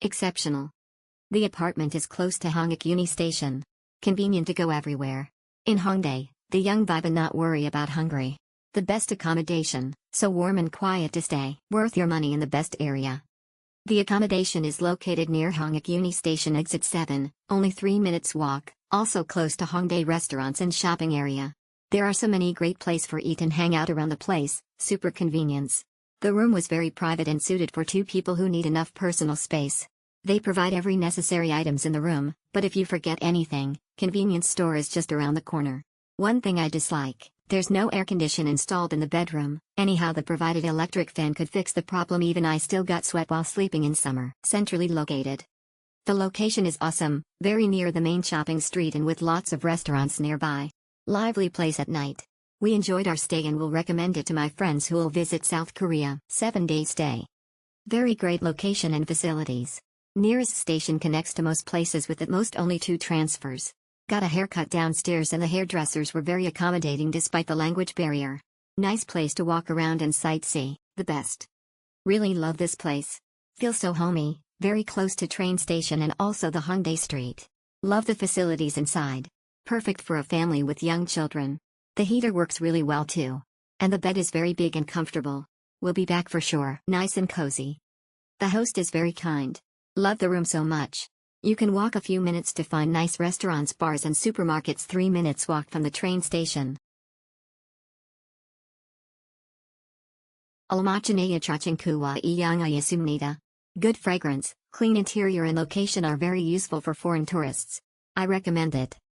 Exceptional. The apartment is close to Hongik Uni Station. Convenient to go everywhere. In Hongdae, the young vibe and not worry about hungry. The best accommodation, so warm and quiet to stay. Worth your money in the best area. The accommodation is located near Hongik Uni Station Exit 7, only 3 minutes walk, also close to Hongdae restaurants and shopping area. There are so many great place for eat and hang out around the place, super convenience. The room was very private and suited for 2 people who need enough personal space. They provide every necessary items in the room, but if you forget anything, convenience store is just around the corner. One thing I dislike, there's no air condition installed in the bedroom. Anyhow, the provided electric fan could fix the problem. Even I still got sweat while sleeping in summer. Centrally located. The location is awesome, very near the main shopping street and with lots of restaurants nearby. Lively place at night. We enjoyed our stay and will recommend it to my friends who will visit South Korea. 7-day stay. Very great location and facilities. Nearest station connects to most places with at most only 2 transfers. Got a haircut downstairs and the hairdressers were very accommodating despite the language barrier. Nice place to walk around and sightsee, the best. Really love this place. Feels so homey, very close to train station and also the Hongdae street. Love the facilities inside. Perfect for a family with young children. The heater works really well too. And the bed is very big and comfortable. We'll be back for sure. Nice and cozy. The host is very kind. Love the room so much. You can walk a few minutes to find nice restaurants, bars and supermarkets. 3 minutes walk from the train station. Almacenaya Chachinkuwa Iyangayasumnida. Good fragrance, clean interior and location are very useful for foreign tourists. I recommend it.